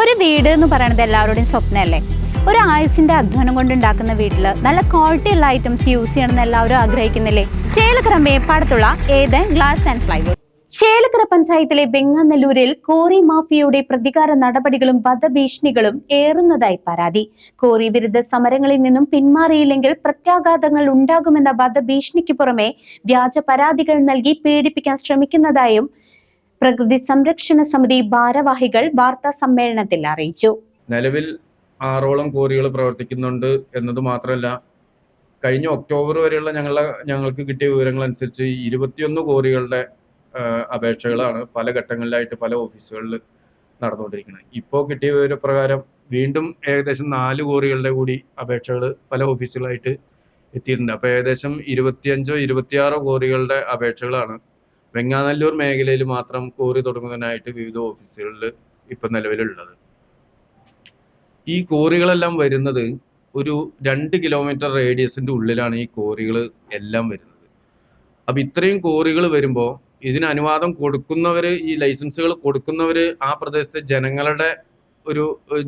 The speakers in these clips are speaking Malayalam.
ഒരു വീട് എന്ന് പറയുന്നത് എല്ലാവരുടെയും സ്വപ്നമല്ലേ? ഒരു ആയുസിന്റെ അധ്വാനം കൊണ്ടുണ്ടാക്കുന്ന വീട്ടിൽ നല്ല ക്വാളിറ്റി ഉള്ള ഐറ്റംസ് യൂസ് ചെയ്യണമെന്ന് എല്ലാവരും ആഗ്രഹിക്കുന്നില്ലേ? ചേലക്കര മേപ്പാടത്തുള്ള Eden glass and plywood. Chelakkara പഞ്ചായത്തിലെ വെങ്ങാനല്ലൂരിൽ കോറി മാഫിയയുടെ പ്രതികാര നടപടികളും വധഭീഷണികളും ഏറുന്നതായി പരാതി. കോറി വിരുദ്ധ സമരങ്ങളിൽ നിന്നും പിന്മാറിയില്ലെങ്കിൽ പ്രത്യാഘാതങ്ങൾ ഉണ്ടാകുമെന്ന വധഭീഷണിക്ക് പുറമെ വ്യാജ പരാതികൾ നൽകി പീഡിപ്പിക്കാൻ ശ്രമിക്കുന്നതായും പ്രകൃതി സംരക്ഷണ സമിതി ഭാരവാഹികൾ വാർത്താ സമ്മേളനത്തിൽ അറിയിച്ചു. നിലവിൽ 6ഓളം കോറികൾ പ്രവർത്തിക്കുന്നുണ്ട് എന്നത് മാത്രമല്ല, കഴിഞ്ഞ ഒക്ടോബർ വരെയുള്ള ഞങ്ങൾക്ക് കിട്ടിയ വിവരങ്ങൾ അനുസരിച്ച് 21 കോറികളുടെ അപേക്ഷകളാണ് പല ഘട്ടങ്ങളിലായിട്ട് പല ഓഫീസുകളിൽ നടന്നുകൊണ്ടിരിക്കുന്നത്. ഇപ്പോൾ കിട്ടിയ വിവരപ്രകാരം വീണ്ടും ഏകദേശം 4 കോറികളുടെ കൂടി അപേക്ഷകൾ പല ഓഫീസുകളായിട്ട് എത്തിയിട്ടുണ്ട്. അപ്പോൾ ഏകദേശം 25-26 കോറികളുടെ അപേക്ഷകളാണ് വെങ്ങാനല്ലൂർ മേഖലയിൽ മാത്രം കോറി തുടങ്ങുന്നതിനായിട്ട് വിവിധ ഓഫീസുകളിൽ ഇപ്പം നിലവിലുള്ളത്. ഈ കോറികളെല്ലാം വരുന്നത് ഒരു 2 കിലോമീറ്റർ റേഡിയസിൻ്റെ ഉള്ളിലാണ് ഈ കോറികൾ എല്ലാം വരുന്നത്. അപ്പം ഇത്രയും കോറികൾ വരുമ്പോൾ ഇതിന് അനുവാദം കൊടുക്കുന്നവർ, ഈ ലൈസൻസുകൾ കൊടുക്കുന്നവർ ആ പ്രദേശത്തെ ജനങ്ങളുടെ ഒരു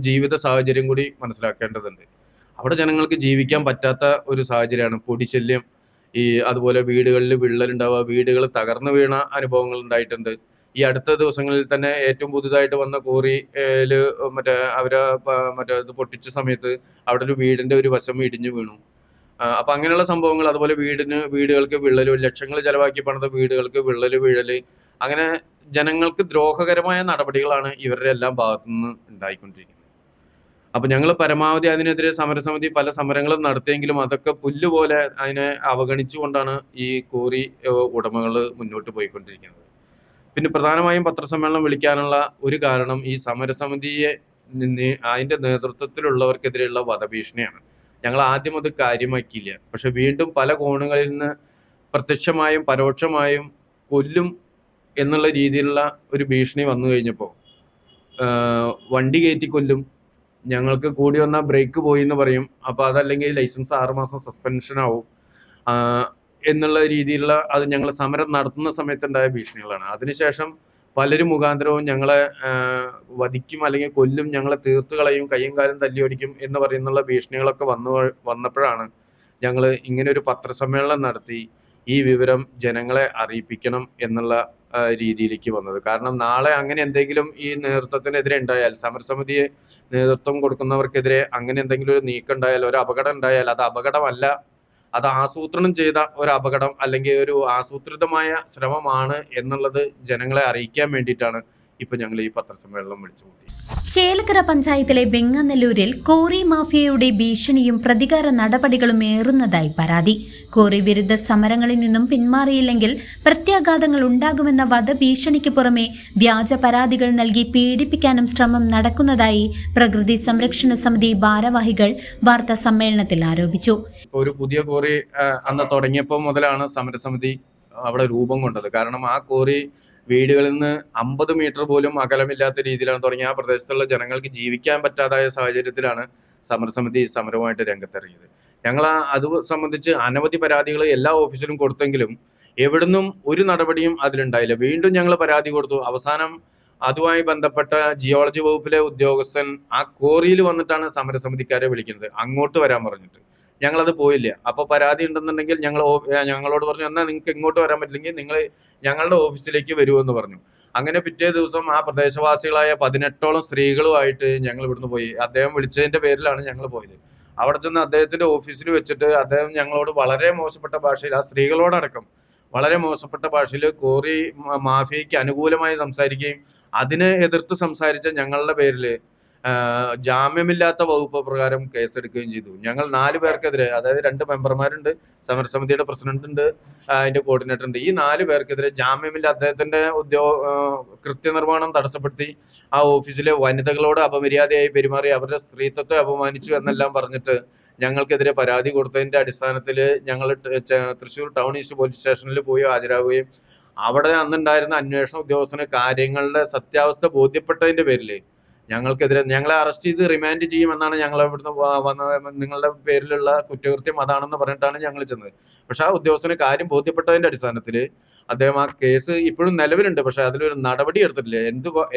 ജീവിത സാഹചര്യം കൂടി മനസ്സിലാക്കേണ്ടതുണ്ട്. അവിടെ ജനങ്ങൾക്ക് ജീവിക്കാൻ പറ്റാത്ത ഒരു സാഹചര്യമാണ്. പൊടിശല്യം, അതുപോലെ വീടുകളിൽ വിള്ളലുണ്ടാവുക, വീടുകൾ തകർന്നു വീണ അനുഭവങ്ങൾ ഉണ്ടായിട്ടുണ്ട്. ഈ അടുത്ത ദിവസങ്ങളിൽ തന്നെ ഏറ്റവും പുതുതായിട്ട് വന്ന കോറിയിൽ ഇത് പൊട്ടിച്ച സമയത്ത് അവിടെ ഒരു വീടിന്റെ ഒരു വശം ഇടിഞ്ഞു വീണു. അപ്പൊ അങ്ങനെയുള്ള സംഭവങ്ങൾ, അതുപോലെ വീടുകൾക്ക് വിള്ളല്, ലക്ഷങ്ങൾ ചെലവാക്കി പണിത വീടുകൾക്ക് വിള്ളല് വീഴല്, അങ്ങനെ ജനങ്ങൾക്ക് ദ്രോഹകരമായ നടപടികളാണ് ഇവരുടെ എല്ലാം ഭാഗത്തുനിന്ന് ഉണ്ടായിക്കൊണ്ടിരിക്കുന്നത്. അപ്പൊ ഞങ്ങൾ പരമാവധി അതിനെതിരെ സമരസമിതി പല സമരങ്ങളും നടത്തിയെങ്കിലും അതൊക്കെ പുല്ലുപോലെ അതിനെ അവഗണിച്ചുകൊണ്ടാണ് ഈ കോറി ഉടമകൾ മുന്നോട്ട് പോയിക്കൊണ്ടിരിക്കുന്നത്. പിന്നെ പ്രധാനമായും പത്രസമ്മേളനം വിളിക്കാനുള്ള ഒരു കാരണം ഈ സമരസമിതിയെ അതിന്റെ നേതൃത്വത്തിലുള്ളവർക്കെതിരെയുള്ള വധഭീഷണിയാണ്. ഞങ്ങൾ ആദ്യം അത് കാര്യമാക്കിയില്ല, പക്ഷെ വീണ്ടും പല കോണുകളിൽ നിന്ന് പ്രത്യക്ഷമായും പരോക്ഷമായും കൊല്ലും എന്നുള്ള രീതിയിലുള്ള ഒരു ഭീഷണി വന്നു കഴിഞ്ഞപ്പോൾ വണ്ടി കയറ്റി കൊല്ലും, ഞങ്ങൾക്ക് കൂടി വന്നാൽ ബ്രേക്ക് പോയി എന്ന് പറയും, അപ്പോൾ അതല്ലെങ്കിൽ ലൈസൻസ് 6 മാസം സസ്പെൻഷൻ ആവും എന്നുള്ള രീതിയിലുള്ള അത് ഞങ്ങൾ സമരം നടത്തുന്ന സമയത്തുണ്ടായ ഭീഷണികളാണ്. അതിനുശേഷം പലരും മുഖാന്തരവും ഞങ്ങളെ വധിക്കും അല്ലെങ്കിൽ കൊല്ലും, ഞങ്ങളെ തീർത്ത് കളയും, കയ്യും കാലും തല്ലിയൊടിക്കും എന്ന് പറയുന്നുള്ള ഭീഷണികളൊക്കെ വന്നപ്പോഴാണ് ഞങ്ങൾ ഇങ്ങനെ ഒരു പത്രസമ്മേളനം നടത്തി ഈ വിവരം ജനങ്ങളെ അറിയിപ്പിക്കണം എന്നുള്ള രീതിയിലേക്ക് വന്നത്. കാരണം നാളെ അങ്ങനെ എന്തെങ്കിലും ഈ നേതൃത്വത്തിനെതിരെ ഉണ്ടായാൽ, സമരസമിതിയെ നേതൃത്വം കൊടുക്കുന്നവർക്കെതിരെ അങ്ങനെ എന്തെങ്കിലും ഒരു നീക്കം ഉണ്ടായാൽ, ഒരു അപകടം ഉണ്ടായാൽ, അത് അപകടമല്ല, അത് ആസൂത്രണം ചെയ്ത ഒരു അപകടം അല്ലെങ്കിൽ ഒരു ആസൂത്രിതമായ ശ്രമമാണ് എന്നുള്ളത് ജനങ്ങളെ അറിയിക്കാൻ വേണ്ടിയിട്ടാണ് ഇപ്പൊ ഞങ്ങൾ ഈ പത്രസമ്മേളനം വിളിച്ചു കൂട്ടി. ചേലക്കര പഞ്ചായത്തിലെ വെങ്ങാനല്ലൂരിൽ കോറി മാഫിയയുടെ ഭീഷണിയും പ്രതികാര നടപടികളും ഏറുന്നതായി പരാതി. കോറി വിരുദ്ധ സമരങ്ങളിൽ നിന്നും പിന്മാറിയില്ലെങ്കിൽ പ്രത്യാഘാതങ്ങൾ ഉണ്ടാകുമെന്ന വധഭീഷണിക്ക് പുറമെ വ്യാജ പരാതികൾ നൽകി പീഡിപ്പിക്കാനും ശ്രമം നടക്കുന്നതായി പ്രകൃതി സംരക്ഷണ സമിതി ഭാരവാഹികൾ വാർത്താ സമ്മേളനത്തിൽ ആരോപിച്ചു. ഒരു പുതിയ കോറി അന്ന് തുടങ്ങിയപ്പോൾ മുതലാണ് സമരസമിതി അവിടെ രൂപം കൊണ്ടത്. കാരണം ആ കോറി വീടുകളിൽ നിന്ന് 50 മീറ്റർ പോലും അകലമില്ലാത്ത രീതിയിലാണ് തുടങ്ങി. ആ പ്രദേശത്തുള്ള ജനങ്ങൾക്ക് ജീവിക്കാൻ പറ്റാതായ സാഹചര്യത്തിലാണ് സമരസമിതി സമരവുമായിട്ട് രംഗത്തിറങ്ങിയത്. ഞങ്ങൾ അത് സംബന്ധിച്ച് അനവധി പരാതികൾ എല്ലാ ഓഫീസിലും കൊടുത്തെങ്കിലും എവിടുന്നും ഒരു നടപടിയും അതിലുണ്ടായില്ല. വീണ്ടും ഞങ്ങൾ പരാതി കൊടുത്തു. അവസാനം അതുമായി ബന്ധപ്പെട്ട ജിയോളജി വകുപ്പിലെ ഉദ്യോഗസ്ഥൻ ആ കോറിയിൽ വന്നിട്ടാണ് സമരസമിതിക്കാരെ വിളിക്കുന്നത്, അങ്ങോട്ട് വരാൻ പറഞ്ഞിട്ട്. ഞങ്ങളത് പോയില്ല. അപ്പോൾ പരാതി ഉണ്ടെന്നുണ്ടെങ്കിൽ ഞങ്ങളോട് പറഞ്ഞു, എന്നാൽ നിങ്ങൾക്ക് ഇങ്ങോട്ട് വരാൻ പറ്റില്ലെങ്കിൽ നിങ്ങൾ ഞങ്ങളുടെ ഓഫീസിലേക്ക് വരുമെന്ന് പറഞ്ഞു. അങ്ങനെ പിറ്റേ ദിവസം ആ പ്രദേശവാസികളായ 18ഓളം സ്ത്രീകളുമായിട്ട് ഞങ്ങൾ ഇവിടുന്ന് പോയി. അദ്ദേഹം വിളിച്ചതിന്റെ പേരിലാണ് ഞങ്ങൾ പോയത്. അവിടെ ചെന്ന് അദ്ദേഹത്തിന്റെ ഓഫീസിൽ വെച്ചിട്ട് അദ്ദേഹം ഞങ്ങളോട് വളരെ മോശപ്പെട്ട ഭാഷയിൽ, ആ സ്ത്രീകളോടടക്കം വളരെ മോശപ്പെട്ട ഭാഷയിൽ കോറി മാഫിയയ്ക്ക് അനുകൂലമായി സംസാരിക്കുകയും അതിനെ എതിർത്ത് സംസാരിച്ച ഞങ്ങളുടെ പേരിൽ ജാമ്യമില്ലാത്ത വകുപ്പ് പ്രകാരം കേസെടുക്കുകയും ചെയ്തു. ഞങ്ങൾ 4 പേർക്കെതിരെ, അതായത് 2 മെമ്പർമാരുണ്ട്, സമരസമിതിയുടെ പ്രസിഡന്റ് ഉണ്ട്, അതിന്റെ കോർഡിനേറ്റർ ഉണ്ട്. ഈ 4 പേർക്കെതിരെ ജാമ്യമില്ല, അദ്ദേഹത്തിന്റെ കൃത്യനിർവഹണം തടസ്സപ്പെടുത്തി, ആ ഓഫീസിലെ വനിതകളോട് അപമര്യാദയായി പെരുമാറി, അവരുടെ സ്ത്രീത്വത്തെ അപമാനിച്ചു എന്നെല്ലാം പറഞ്ഞിട്ട് ഞങ്ങൾക്കെതിരെ പരാതി കൊടുത്തതിന്റെ അടിസ്ഥാനത്തിൽ ഞങ്ങൾ തൃശ്ശൂർ ടൗൺ ഈസ്റ്റ് പോലീസ് സ്റ്റേഷനിൽ പോയി ഹാജരാകുകയും അവിടെ അന്നുണ്ടായിരുന്ന അന്വേഷണ ഉദ്യോഗസ്ഥന് കാര്യങ്ങളുടെ സത്യാവസ്ഥ ബോധ്യപ്പെട്ടതിന്റെ പേരിൽ ഞങ്ങൾക്കെതിരെ ഞങ്ങളെ അറസ്റ്റ് ചെയ്ത് റിമാൻഡ് ചെയ്യുമെന്നാണ് ഞങ്ങൾ ഇവിടുന്ന് വന്ന നിങ്ങളുടെ പേരിലുള്ള കുറ്റകൃത്യം അതാണെന്ന് പറഞ്ഞിട്ടാണ് ഞങ്ങൾ ചെന്നത്. പക്ഷെ ആ ഉദ്യോഗസ്ഥന് കാര്യം ബോധ്യപ്പെട്ടതിന്റെ അടിസ്ഥാനത്തിൽ അദ്ദേഹം ആ കേസ് ഇപ്പോഴും നിലവിലുണ്ട്, പക്ഷെ അതിലൊരു നടപടി എടുത്തിട്ടില്ല.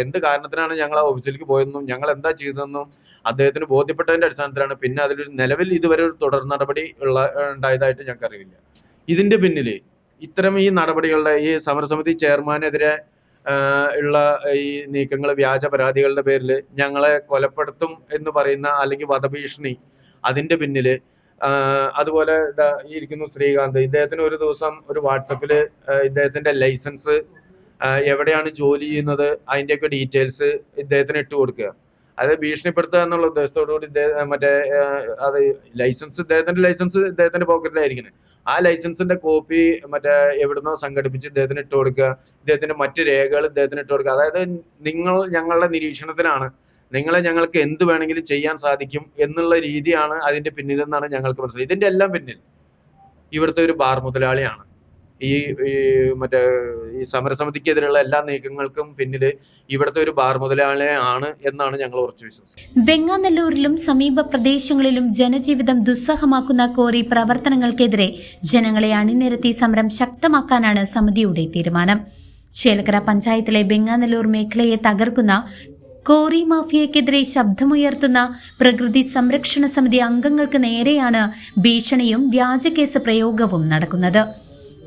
എന്ത് കാരണത്തിനാണ് ഞങ്ങൾ ആ ഓഫീസിലേക്ക് പോയതെന്നും ഞങ്ങൾ എന്താ ചെയ്തതെന്നും അദ്ദേഹത്തിന് ബോധ്യപ്പെട്ടതിന്റെ അടിസ്ഥാനത്തിലാണ് പിന്നെ അതിലൊരു നിലവിൽ ഇതുവരെ ഒരു തുടർ നടപടി ഉണ്ടായതായിട്ട് ഞങ്ങൾക്ക് അറിയില്ല. ഇതിന്റെ പിന്നിൽ ഇത്തരം ഈ നടപടികളുടെ ഈ സമരസമിതി ചെയർമാനെതിരെ ഉള്ള ഈ നീക്കങ്ങൾ, വ്യാജ പരാതികളുടെ പേരിൽ ഞങ്ങളെ കൊലപ്പെടുത്തും എന്ന് പറയുന്ന അല്ലെങ്കിൽ വധഭീഷണി, അതിന്റെ പിന്നില് അതുപോലെ ഈ ഇരിക്കുന്നു ശ്രീകാന്ത്, ഇദ്ദേഹത്തിന് ഒരു ദിവസം ഒരു വാട്സപ്പില് ഇദ്ദേഹത്തിന്റെ ലൈസൻസ്, എവിടെയാണ് ജോലി ചെയ്യുന്നത്, അതിന്റെയൊക്കെ ഡീറ്റെയിൽസ് ഇദ്ദേഹത്തിന് ഇട്ട് കൊടുക്കുക. അത് ഭീഷണിപ്പെടുത്തുക എന്നുള്ള ഉദ്ദേശത്തോടുകൂടി അത് ഇദ്ദേഹത്തിന്റെ ലൈസൻസ് പോക്കറ്റിലായിരിക്കുന്നത്. ആ ലൈസൻസിന്റെ കോപ്പി എവിടുന്നോ സംഘടിപ്പിച്ച് ഇദ്ദേഹത്തിന് ഇട്ട് കൊടുക്കുക, ഇദ്ദേഹത്തിന്റെ മറ്റു രേഖകൾ ഇദ്ദേഹത്തിന് ഇട്ട് കൊടുക്കുക. അതായത് നിങ്ങൾ ഞങ്ങളുടെ നിരീക്ഷണത്തിലാണ്, ഞങ്ങൾക്ക് എന്ത് വേണമെങ്കിലും ചെയ്യാൻ സാധിക്കും എന്നുള്ള രീതിയാണ് അതിന്റെ പിന്നിലെന്നാണ് ഞങ്ങൾക്ക് മനസ്സിലായത്. ഇതിന്റെ എല്ലാം പിന്നിൽ ഇവിടുത്തെ ഒരു ബാർ മുതലാളിയാണ്. ഈ സമരസമിതിക്കെതിരെയുള്ള എല്ലാ നീക്കങ്ങൾക്കും പിന്നിൽ ഇവിടുത്തെ ഒരു ബാർ മുതലാളിയാണ് എന്നാണ് ഞങ്ങൾ ഉറച്ചു വിശ്വസിക്കുന്നത്. വെങ്ങാനല്ലൂരിലും സമീപ പ്രദേശങ്ങളിലും ജനജീവിതം ദുസ്സഹമാക്കുന്ന കോറി പ്രവർത്തനങ്ങൾക്കെതിരെ ജനങ്ങളെ അണിനിരത്തി സമരം ശക്തമാക്കാനാണ് സമിതിയുടെ തീരുമാനം. ചേലക്കര പഞ്ചായത്തിലെ വെങ്ങാനല്ലൂർ മേഖലയെ തകർക്കുന്ന കോറി മാഫിയക്കെതിരെ ശബ്ദമുയർത്തുന്ന പ്രകൃതി സംരക്ഷണ സമിതി അംഗങ്ങൾക്ക് നേരെയാണ് ഭീഷണിയും വ്യാജക്കേസ് പ്രയോഗവും നടക്കുന്നത്.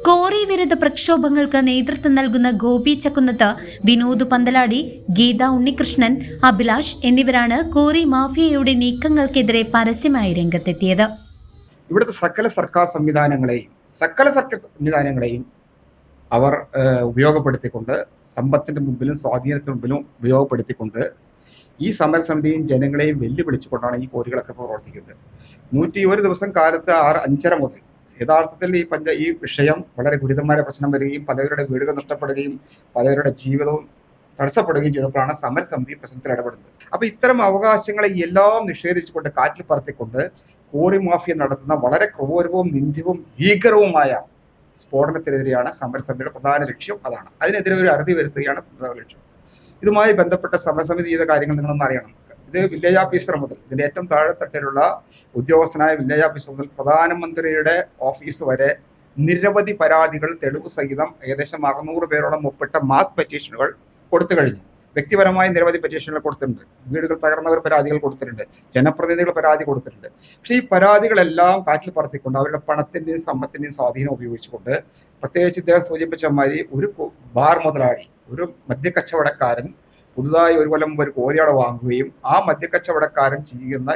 കോറി വിരുദ്ധ പ്രക്ഷോഭങ്ങൾക്ക് നേതൃത്വം നൽകുന്ന ഗോപി ചക്കുന്നത്ത്, വിനോദ് പന്തലാടി, ഗീത ഉണ്ണികൃഷ്ണൻ, അഭിലാഷ് എന്നിവരാണ് കോറി മാഫിയയുടെ നീക്കങ്ങൾക്കെതിരെ പരസ്യമായി രംഗത്തെത്തിയത്. ഇവിടുത്തെ സകല സർക്കാർ സംവിധാനങ്ങളെയും അവർ ഉപയോഗപ്പെടുത്തിക്കൊണ്ട്, സമ്പത്തിന്റെ മുമ്പിലും സ്വാധീനത്തിന് മുമ്പിലും ഉപയോഗപ്പെടുത്തിക്കൊണ്ട് ഈ സമരസമിതിയും ജനങ്ങളെയും വെല്ലുവിളിച്ചുകൊണ്ടാണ് ഈ കോരികളൊക്കെ പ്രവർത്തിക്കുന്നത്. 101 ദിവസം കാലത്ത് 5:30 മുതൽ യഥാർത്ഥത്തിൽ ഈ വിഷയം വളരെ ഗുരുതരമായ പ്രശ്നം വരികയും പലവരുടെ വീടുകൾ നഷ്ടപ്പെടുകയും പലവരുടെ ജീവിതവും തടസ്സപ്പെടുകയും ചെയ്തപ്പോഴാണ് സമരസമിതി പ്രശ്നത്തിൽ ഇടപെടുന്നത്. അപ്പൊ ഇത്തരം അവകാശങ്ങളെ എല്ലാം നിഷേധിച്ചുകൊണ്ട്, കാറ്റിൽ പറത്തിക്കൊണ്ട് കോറി മാഫിയ നടത്തുന്ന വളരെ ക്രൂരവും നിന്ദ്യവും ഭീകരവുമായ സ്ഫോടനത്തിനെതിരെയാണ് സമരസമിതിയുടെ പ്രധാന ലക്ഷ്യം. അതാണ്, അതിനെതിരെ ഒരു അറുതി വരുത്തുകയാണ് പ്രധാന ലക്ഷ്യം. ഇതുമായി ബന്ധപ്പെട്ട സമരസമിതി ചെയ്ത കാര്യങ്ങൾ നിങ്ങളൊന്ന് അറിയണം. ഇത് വില്ലേജ് ഓഫീസർ മുതൽ, ഇതിന്റെ ഏറ്റവും താഴെത്തട്ടിലുള്ള ഉദ്യോഗസ്ഥനായ വില്ലേജ് ഓഫീസർ മുതൽ പ്രധാനമന്ത്രിയുടെ ഓഫീസ് വരെ നിരവധി പരാതികൾ തെളിവ് സഹിതം ഏകദേശം 600 പേരോളം ഒപ്പിട്ട മാസ് പെറ്റീഷനുകൾ കൊടുത്തു കഴിഞ്ഞു. വ്യക്തിപരമായി നിരവധി പെറ്റീഷനുകൾ കൊടുത്തിട്ടുണ്ട്. വീടുകൾ തകർന്നവർ പരാതികൾ കൊടുത്തിട്ടുണ്ട്, ജനപ്രതിനിധികൾ പരാതി കൊടുത്തിട്ടുണ്ട്. പക്ഷേ ഈ പരാതികളെല്ലാം കാറ്റിൽ പറത്തിക്കൊണ്ട് അവരുടെ പണത്തിന്റെയും സമ്പത്തിന്റെയും സ്വാധീനം ഉപയോഗിച്ചുകൊണ്ട്, പ്രത്യേകിച്ച് ഇദ്ദേഹം സൂചിപ്പിച്ച മാതിരി ഒരു ബാർ മുതലാളി, ഒരു മദ്യക്കച്ചവടക്കാരൻ പുതുതായി ഒരു കൊല്ലം മുമ്പ് ഒരു കോരിയാട് വാങ്ങുകയും ആ മദ്യക്കച്ചവടക്കാരൻ ചെയ്യുന്ന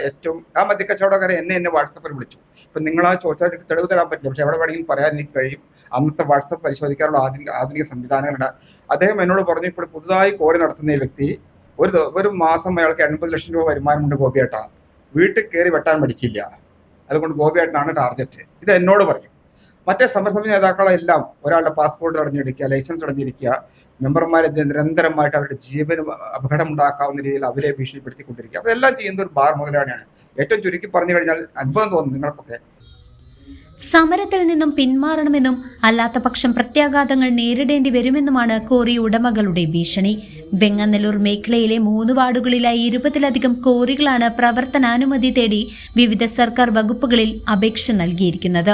ആ മദ്യക്കച്ചവടക്കാരൻ എന്നെ വാട്സപ്പിൽ വിളിച്ചു. ഇപ്പൊ നിങ്ങൾ ആ ചോദിച്ചാൽ തെളിവ് തരാൻ പറ്റില്ല, പക്ഷെ എവിടെ വേണമെങ്കിലും പറയാൻ എനിക്ക് കഴിയും. അന്നത്തെ വാട്സപ്പ് പരിശോധിക്കാനുള്ള ആധുനിക സംവിധാനങ്ങളുണ്ട്. അദ്ദേഹം എന്നോട് പറഞ്ഞു, ഇപ്പോൾ പുതുതായി കോരി നടത്തുന്ന ഈ വ്യക്തി ഒരു മാസം അയാൾക്ക് 80 ലക്ഷം രൂപ വരുമാനമുണ്ട് ഗോപിയേട്ടാ, വീട്ടിൽ കയറി വെട്ടാൻ പഠിക്കില്ല, അതുകൊണ്ട് ഗോപിയേട്ടനാണ് ടാർഗറ്റ്. ഇത് എന്നോട് പറയും. മറ്റേ സമരസമിതി നേതാക്കളെല്ലാം ഒരാളുടെ പാസ്പോർട്ട് തടഞ്ഞെടുക്കുക, ലൈസൻസ് തടഞ്ഞിരിക്കുക, മെമ്പർമാരെ നിരന്തരമായിട്ട് അവരുടെ ജീവന് അപകടമുണ്ടാക്കാവുന്ന രീതിയിൽ അവരെ ഭീഷണിപ്പെടുത്തിക്കൊണ്ടിരിക്കുക. അതെല്ലാം ചെയ്യുന്ന ഒരു ബാർ മുതലാളിയാണ്. ഏറ്റവും ചുരുക്കി പറഞ്ഞു കഴിഞ്ഞാൽ അത്ഭുതം തോന്നുന്നു നിങ്ങൾക്കൊക്കെ. സമരത്തിൽ നിന്നും പിന്മാറണമെന്നും അല്ലാത്ത പക്ഷം പ്രത്യാഘാതങ്ങൾ നേരിടേണ്ടി വരുമെന്നുമാണ് കോറി ഉടമകളുടെ ഭീഷണി. വെങ്ങാനല്ലൂർ മേഖലയിലെ 3 വാർഡുകളിലായി 20-ലധികം കോറികളാണ് പ്രവർത്തനാനുമതി തേടി വിവിധ സർക്കാർ വകുപ്പുകളിൽ അപേക്ഷ നൽകിയിരിക്കുന്നത്.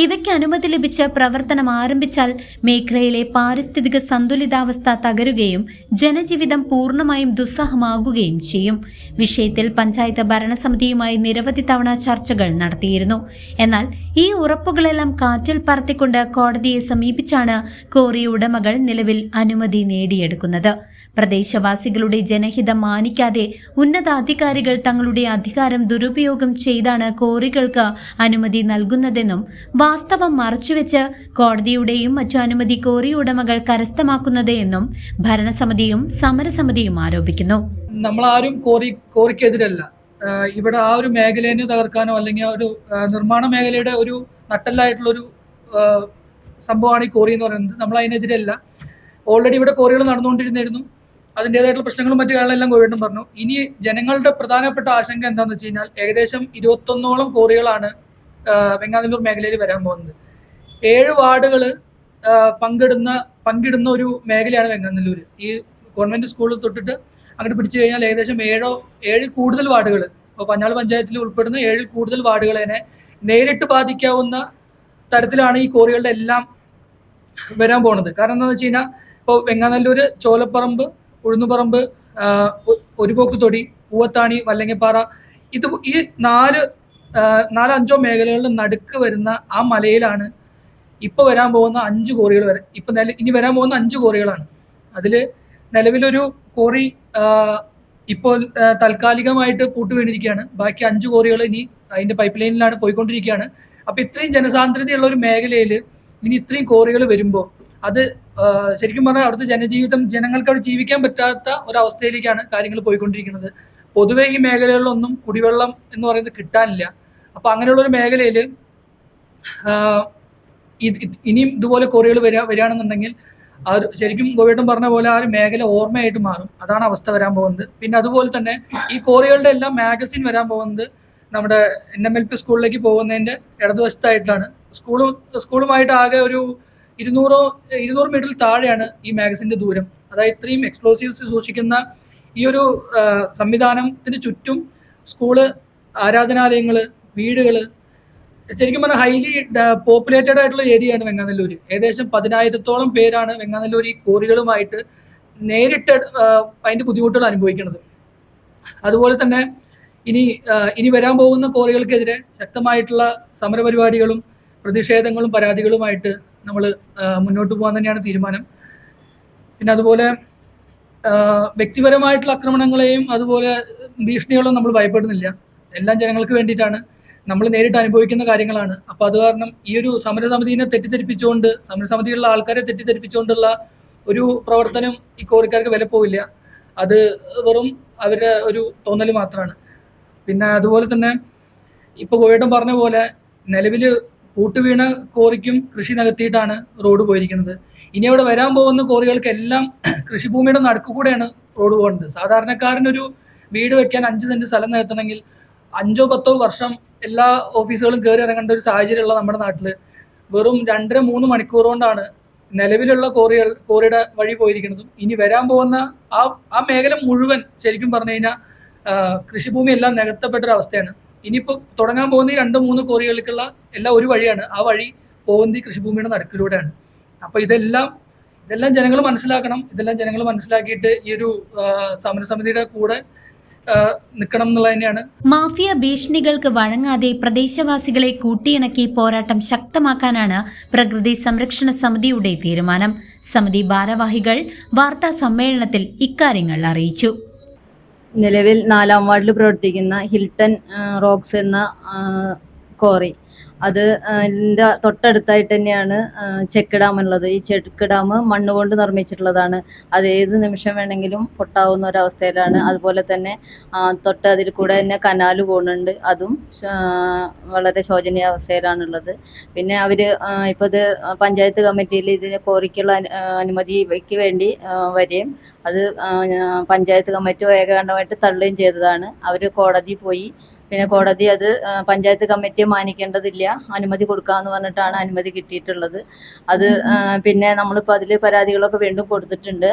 ഇവയ്ക്ക് അനുമതി ലഭിച്ച് പ്രവർത്തനം ആരംഭിച്ചാൽ മേഖലയിലെ പാരിസ്ഥിതിക സന്തുലിതാവസ്ഥ തകരുകയും ജനജീവിതം പൂർണ്ണമായും ദുസ്സഹമാകുകയും ചെയ്യും. വിഷയത്തിൽ പഞ്ചായത്ത് ഭരണസമിതിയുമായി നിരവധി തവണ ചർച്ചകൾ നടത്തിയിരുന്നു. എന്നാൽ ഈ ഉറപ്പുകളെല്ലാം കാറ്റിൽ പറത്തിക്കൊണ്ട് കോടതിയെ സമീപിച്ചാണ് കോറി ഉടമകൾ നിലവിൽ അനുമതി നേടിയെടുക്കുന്നത്. പ്രദേശവാസികളുടെ ജനഹിതം മാനിക്കാതെ ഉന്നതാധികാരികൾ തങ്ങളുടെ അധികാരം ദുരുപയോഗം ചെയ്താണ് കോറികൾക്ക് അനുമതി നൽകുന്നതെന്നും വാസ്തവം മറച്ചുവെച്ച് കോടതിയുടെയും മറ്റു അനുമതി കോറി ഉടമകൾ കരസ്ഥമാക്കുന്നത് എന്നും ഭരണസമിതിയും സമരസമിതിയും ആരോപിക്കുന്നു. നമ്മളാരും കോറിക്കെതിരല്ല. ഇവിടെ ആ ഒരു മേഖലയെ തകർക്കാനോ അല്ലെങ്കിൽ ഒരു നിർമ്മാണ മേഖലയുടെ ഒരു നട്ടെല്ലായിട്ടുള്ള ഒരു സംഭവമാണ് ഈ കോറി എന്ന് പറയുന്നത്. നമ്മൾ അതിനെതിരല്ല. ഓൾറെഡി ഇവിടെ കോറികൾ നടന്നുകൊണ്ടിരുന്നിരുന്നു. അതിൻ്റെതായിട്ടുള്ള പ്രശ്നങ്ങളും മറ്റു കാര്യങ്ങളെല്ലാം കോവിഡും പറഞ്ഞു. ഇനി ജനങ്ങളുടെ പ്രധാനപ്പെട്ട ആശങ്ക എന്താണെന്ന് വെച്ച് കഴിഞ്ഞാൽ ഏകദേശം 21ഓളം കോറികളാണ് വെങ്ങാനല്ലൂർ മേഖലയിൽ വരാൻ പോകുന്നത്. 7 വാർഡുകൾ പങ്കിടുന്ന ഒരു മേഖലയാണ് വെങ്ങാനല്ലൂർ. ഈ ഗവൺമെന്റ് സ്കൂളിൽ തൊട്ടിട്ട് അങ്ങോട്ട് പിടിച്ചു കഴിഞ്ഞാൽ ഏകദേശം 7 കൂടുതൽ വാർഡുകൾ, ഇപ്പോൾ പഞ്ഞാൾ പഞ്ചായത്തിൽ ഉൾപ്പെടുന്ന 7 കൂടുതൽ വാർഡുകളെ നേരിട്ട് ബാധിക്കാവുന്ന തരത്തിലാണ് ഈ കോറികളുടെ എല്ലാം വരാൻ പോണത്. കാരണം എന്താണെന്ന് വെച്ച് കഴിഞ്ഞാൽ ഇപ്പോൾ വെങ്ങാനല്ലൂർ, ചോലപ്പറമ്പ്, ഉഴുന്നുപറമ്പ്, ഒരുപോക്കുതൊടി, പൂവത്താണി, വല്ലങ്ങിപ്പാറ, ഈ 4-5 മേഖലകളിൽ നടുക്ക് വരുന്ന ആ മലയിലാണ് ഇപ്പോൾ വരാൻ പോകുന്ന 5 കോറികൾ വരെ. ഇനി വരാൻ പോകുന്ന 5 കോറികളാണ്. അതിൽ നിലവിലൊരു കോറി ഇപ്പോൾ താൽക്കാലികമായിട്ട് പൂട്ട് വീണിരിക്കുകയാണ്. ബാക്കി 5 കോറികൾ ഇനി അതിൻ്റെ പൈപ്പ് ലൈനിലാണ് പോയിക്കൊണ്ടിരിക്കുകയാണ്. അപ്പോൾ ഇത്രയും ജനസാന്ദ്രതയുള്ള ഒരു മേഖലയിൽ ഇനി ഇത്രയും കോറികൾ വരുമ്പോൾ അത് ശരിക്കും പറഞ്ഞാൽ അവിടുത്തെ ജനങ്ങൾക്ക് അവിടെ ജീവിക്കാൻ പറ്റാത്ത ഒരവസ്ഥയിലേക്കാണ് കാര്യങ്ങൾ പോയിക്കൊണ്ടിരിക്കുന്നത്. പൊതുവെ ഈ മേഖലകളിലൊന്നും കുടിവെള്ളം എന്ന് പറയുന്നത് കിട്ടാനില്ല. അപ്പോൾ അങ്ങനെയുള്ള ഒരു മേഖലയിൽ ഇനിയും ഇതുപോലെ കോറികൾ വരികയാണെന്നുണ്ടെങ്കിൽ ശരിക്കും ഗോവേട്ടൻ പറഞ്ഞ പോലെ ആ ഒരു മേഖല ഓർമ്മയായിട്ട് മാറും. അതാണ് അവസ്ഥ വരാൻ പോകുന്നത്. പിന്നെ അതുപോലെ തന്നെ ഈ കോറികളുടെ എല്ലാം മാഗസിൻ വരാൻ പോകുന്നത് നമ്മുടെ NMLP സ്കൂളിലേക്ക് പോകുന്നതിൻ്റെ ഇടതുവശത്തായിട്ടാണ്. സ്കൂളുമായിട്ട് ആകെ ഒരു 200 മീറ്ററിൽ താഴെയാണ് ഈ മാഗസിൻ്റെ ദൂരം. അതായത് ഇത്രയും എക്സ്പ്ലോസീവ്സ് സൂക്ഷിക്കുന്ന ഈ ഒരു സംവിധാനത്തിന് ചുറ്റും സ്കൂള്, ആരാധനാലയങ്ങൾ, വീടുകൾ, ശരിക്കും പറഞ്ഞാൽ ഹൈലി പോപ്പുലേറ്റഡ് ആയിട്ടുള്ള ഏരിയയാണ് വെങ്ങാനല്ലൂർ. ഏകദേശം 10,000-ഓളം പേരാണ് വെങ്ങാനല്ലൂർ ഈ കോറികളുമായിട്ട് നേരിട്ട് അതിൻ്റെ ബുദ്ധിമുട്ടുകൾ അനുഭവിക്കുന്നത്. അതുപോലെ തന്നെ ഇനി വരാൻ പോകുന്ന കോറികൾക്കെതിരെ ശക്തമായിട്ടുള്ള സമരപരിപാടികളും പ്രതിഷേധങ്ങളും പരാതികളുമായിട്ട് നമ്മൾ മുന്നോട്ട് പോകാൻ തന്നെയാണ് തീരുമാനം. പിന്നെ അതുപോലെ വ്യക്തിപരമായിട്ടുള്ള ആക്രമണങ്ങളെയും അതുപോലെ ഭീഷണികളും നമ്മൾ ഭയപ്പെടുന്നില്ല. എല്ലാം ജനങ്ങൾക്ക് വേണ്ടിയിട്ടാണ്, നമ്മൾ നേരിട്ട് അനുഭവിക്കുന്ന കാര്യങ്ങളാണ്. അപ്പോൾ അത് കാരണം ഈ ഒരു സമരസമിതിനെ തെറ്റിദ്ധരിപ്പിച്ചുകൊണ്ട്, സമരസമിതിയിലുള്ള ആൾക്കാരെ തെറ്റിദ്ധരിപ്പിച്ചുകൊണ്ടുള്ള ഒരു പ്രവർത്തനം ഈ കോറിക്കാർക്ക് വില പോവില്ല. അത് വെറും അവരുടെ ഒരു തോന്നൽ മാത്രമാണ്. പിന്നെ അതുപോലെ തന്നെ ഇപ്പോൾ ഗോവേട്ടൻ പറഞ്ഞ പോലെ നിലവിൽ പൂട്ടുവീണ കോറിക്കും കൃഷി നികത്തിയിട്ടാണ് റോഡ് പോയിരിക്കുന്നത്. ഇനി അവിടെ വരാൻ പോകുന്ന കോറികൾക്കെല്ലാം കൃഷിഭൂമിയുടെ നടുക്കുകൂടെയാണ് റോഡ് പോകുന്നത്. സാധാരണക്കാരനൊരു വീട് വെക്കാൻ 5 സെന്റ് സ്ഥലം നികത്തണമെങ്കിൽ 5-10 വർഷം എല്ലാ ഓഫീസുകളും കയറി ഇറങ്ങേണ്ട ഒരു സാഹചര്യമുള്ള നമ്മുടെ നാട്ടിൽ വെറും 2-3 മണിക്കൂർ കൊണ്ടാണ് നിലവിലുള്ള കോറിയുടെ വഴി പോയിരിക്കുന്നതും. ഇനി വരാൻ പോകുന്ന ആ മേഖല മുഴുവൻ ശരിക്കും പറഞ്ഞു കഴിഞ്ഞാൽ കൃഷിഭൂമി എല്ലാം നികത്തപ്പെട്ടൊരവസ്ഥയാണ്. ഇനിയിപ്പോൾ തുടങ്ങാൻ പോകുന്ന ഈ 2-3 കോറികൾക്കുള്ള എല്ലാം ഒരു വഴിയാണ്. ആ വഴി പോകുന്നത് ഈ കൃഷിഭൂമിയുടെ നടുക്കിലൂടെയാണ്. അപ്പോൾ ഇതെല്ലാം ജനങ്ങൾ മനസ്സിലാക്കണം. ഇതെല്ലാം ജനങ്ങൾ മനസ്സിലാക്കിയിട്ട് ഈ ഒരു സമരസമിതിയുടെ കൂടെ നിൽക്കണം എന്നുള്ളത് തന്നെയാണ്. മാഫിയ ഭീഷണികൾക്ക് വഴങ്ങാതെ പ്രദേശവാസികളെ കൂട്ടിയിണക്കി പോരാട്ടം ശക്തമാക്കാനാണ് പ്രകൃതി സംരക്ഷണ സമിതിയുടെ തീരുമാനം. സമിതി ഭാരവാഹികൾ വാർത്താ സമ്മേളനത്തിൽ ഇക്കാര്യങ്ങൾ അറിയിച്ചു. നിലവിൽ 4-ാം വാർഡിൽ പ്രവർത്തിക്കുന്ന ഹിൽട്ടൺ റോക്സ് എന്ന കോറി, അത് തൊട്ടടുത്തായിട്ട് തന്നെയാണ് ചെക്ക് ഡാം ഉള്ളത്. ഈ ചെക്ക് ഡാം മണ്ണ് കൊണ്ട് നിർമ്മിച്ചിട്ടുള്ളതാണ്. അത് ഏത് നിമിഷം വേണമെങ്കിലും പൊട്ടാവുന്ന ഒരവസ്ഥയിലാണ്. അതുപോലെ തന്നെ അതിൽ കൂടെ തന്നെ കനാല് പോകുന്നുണ്ട്. അതും വളരെ ശോചനീയ അവസ്ഥയിലാണുള്ളത്. പിന്നെ അവർ ഇപ്പോൾ ഇത് പഞ്ചായത്ത് കമ്മിറ്റിയിൽ ഇതിന് കോറിക്കുള്ള അനുമതിക്ക് വേണ്ടി വരികയും അത് പഞ്ചായത്ത് കമ്മിറ്റി ഏകകണ്ഠമായിട്ട് തള്ളുകയും ചെയ്തതാണ്. അവർ കോടതി പോയി. പിന്നെ കോടതി അത് പഞ്ചായത്ത് കമ്മിറ്റിയെ മാനിക്കേണ്ടതില്ല, അനുമതി കൊടുക്കാമെന്ന് പറഞ്ഞിട്ടാണ് അനുമതി കിട്ടിയിട്ടുള്ളത്. അത് പിന്നെ നമ്മളിപ്പോൾ അതിൽ പരാതികളൊക്കെ വീണ്ടും കൊടുത്തിട്ടുണ്ട്.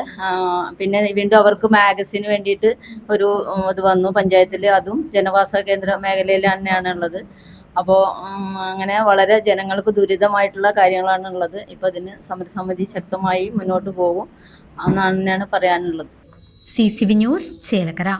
പിന്നെ വീണ്ടും അവർക്ക് മാഗസിന് വേണ്ടിയിട്ട് ഒരു ഇത് വന്നു പഞ്ചായത്തിൽ. അതും ജനവാസ കേന്ദ്ര മേഖലയിൽ തന്നെയാണ് ഉള്ളത്. അപ്പോൾ അങ്ങനെ വളരെ ജനങ്ങൾക്ക് ദുരിതമായിട്ടുള്ള കാര്യങ്ങളാണ് ഉള്ളത്. ഇപ്പോൾ അതിന് സമരസമിതി ശക്തമായി മുന്നോട്ട് പോകും എന്നാണ് പറയാനുള്ളത്. CCV news, Chelakkara.